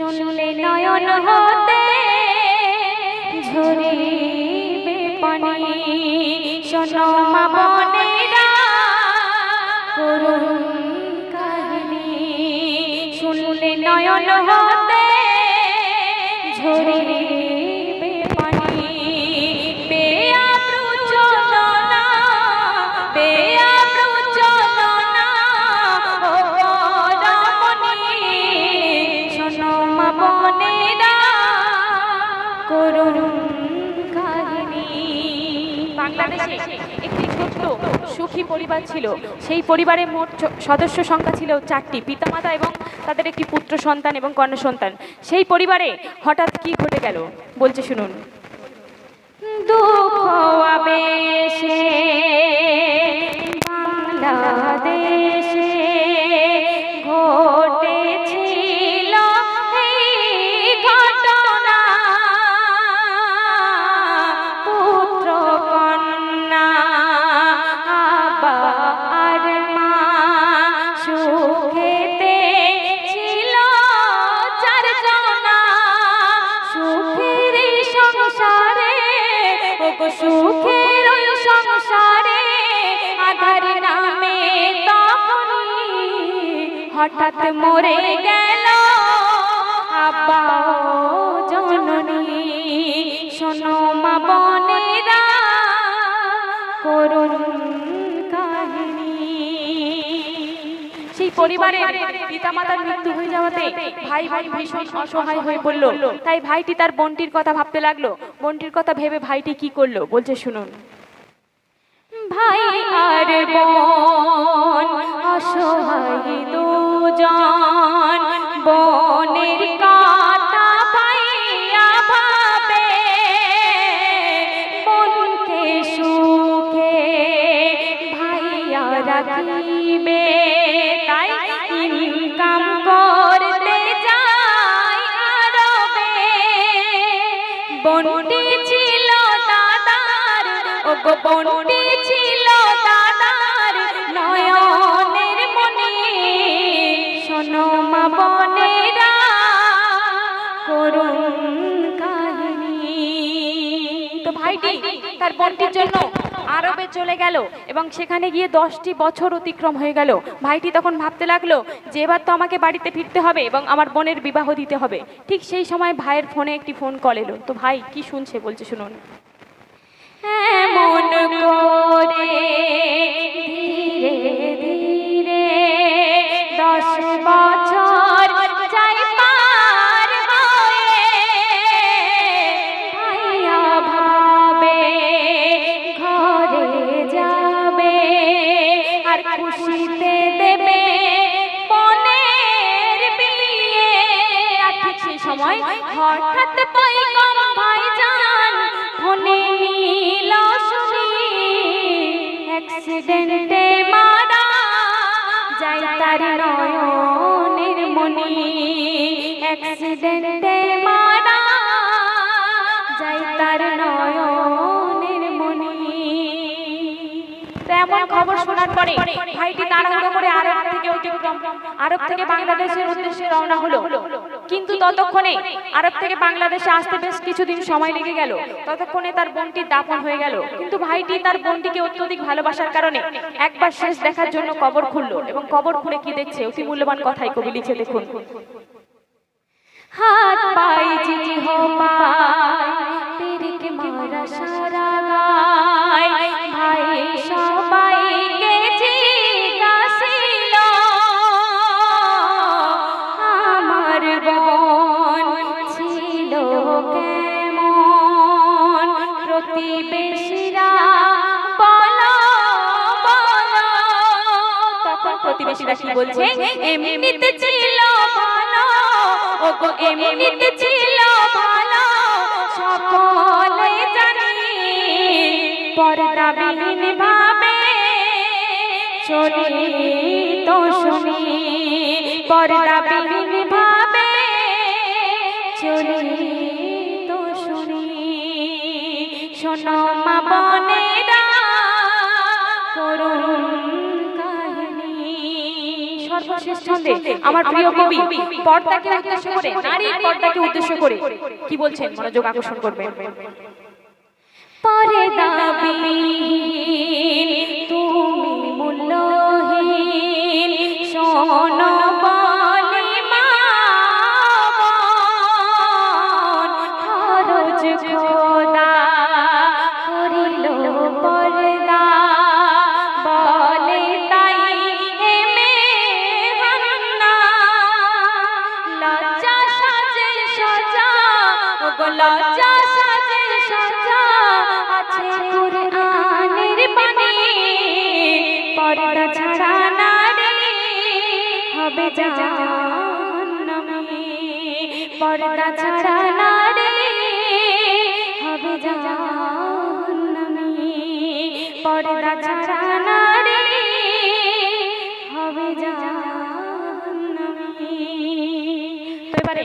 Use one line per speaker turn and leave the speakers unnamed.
শুনলে নয়ন হতে ঝরিবে পানি শোনো মা বোনেরা করুণ কাহিনী শুনলে নয়ন হতে ঝরিবে পানি পেয়া প্রচলনা পেয়া প্রচলনা ও রমণী শোনো মা বোনেরা করুণ কাহিনী। বাংলাদেশে একটি ছোট্ট সুখী পরিবার ছিল। সেই পরিবারে মোট সদস্য সংখ্যা ছিল 4টি, পিতামাতা এবং তাদের একটি পুত্র সন্তান এবং কন্যা সন্তান। সেই পরিবারে হঠাৎ কি ঘটে গেল বলছে শুনুন। দুঃখ আবেশে বাংলাদেশে ঘটেছিল এই ঘটনা পুত্র কন্যা আব্বা আর মা সুখেতে ছিল চারজনা সুখের সংসারে ওগো সুখের সংসারে আধার নামে তখনই হঠাৎ মরে গেল আব্বা জননী শোনো মা বোনেরা করুণ কাহিনী। সেই পরিবারের পিতামাতার মৃত্যু হয়ে যাওয়াতে ভাই ভীষণ অসহায় হয়ে পড়ল। তাই ভাইটি তার বোনটির কথা ভাবতে লাগলো। বোনটির কথা ভেবে ভাইটি কি করলো বলছে শুনুন। ভাই আর বোন অসহায় দুজন বোনের কথা ভাইয়া ভাবে বোনকে সুখে ভাইয়া রাখিবে তাই ইনকাম করতে যায় আরবে। বোনটি ছিল দাদার ওগো বোনটি ছিল দাদার নয়নের মনি শোনো মা বোনেরা করুণ কাহিনী। তো ভাইটি তার বোনটির জন্য আরবে চলে গেল এবং সেখানে গিয়ে 10টি বছর অতিক্রম হয়ে গেল। ভাইটি তখন ভাবতে লাগলো যে এবার তো আমাকে বাড়িতে ফিরতে হবে এবং আমার বোনের বিবাহ দিতে হবে। ঠিক সেই সময় ভাইয়ের ফোনে একটি ফোন কল এলো। তো ভাই কি শুনছে বলছে শুনুন। এমন করে ধীরে ধীরে 10 বছর যাই পার হয়ে ভাইয়া ভাবে ঘরে যাবে আর খুশিতে দেবে বোনের বিয়ে। আর ঠিক সেই সময় হঠাৎ পয়গম ভাইজান ফোনে নিল শুনি অ্যাক্সিডেন্টে মারা যায় তার নয়নের মনি অ্যাক্সিডেন্টে মারা যায় তার নয়নের মনি। এমন খবর শোনার পরে ভাইটি তাড়াহুড়ো করে আরব থেকে বাংলাদেশের উদ্দেশ্যে রওনা হলো। কিন্তু ততক্ষণে আরব থেকে বাংলাদেশে আসতে বেশ কিছুদিন সময় লেগে গেল। ততক্ষণে তার বোনটির দাফন হয়ে গেল। কিন্তু ভাইটি তার বোনটিকে অত্যধিক ভালোবাসার কারণে একবার শেষ দেখার জন্য কবর খুললো এবং কবর খুলে কি দেখছে অতি মূল্যবান কথাই কবি লিখে দেখুন। হাত পাই জি হো পাই তেরিকে মারা সারা গায় ভাই সবাইকে জিজ্ঞাসিল আমার বোন ছিল কেমন প্রতিবেশীরা বলো বলো। তখন প্রতিবেশীরা কি বলছে এমনিতে ছিল ভালো ওগো এমনিতে ছিল ভালো সকলে জানি পর্দাবিহীন ভাবে চলি তো শুনি পর্দাবিহীন ভাবে চলি তো শুনি শোনো মা বোনেরা করুণ কাহিনী। শেষ ছন্দে আমার প্রিয় কবি পর্দাকে উদ্দেশ্য করে, নারীর পর্দাকে উদ্দেশ্য করে কি বলছেন, মনোযোগ আকর্ষণ করবেন। পর্দাবিহীন তুমি মূল্যহীন, শোনো বলে মা বোন, ফরজ খোদা করিল পর্দা, বলে তাই এ মেঘনা, লজ্জা সাজে সজা, ওগো লজ্জা সাজে সজা আছে কুরআনের বাণী, পর্দা ছাড়া নারী হবে জাহান্নামী, পর্দা ছাড়া নারী হবে জাহান্নামী, পর্দা ছাড়া নারী হবে জাহান্নামী। তো এবারে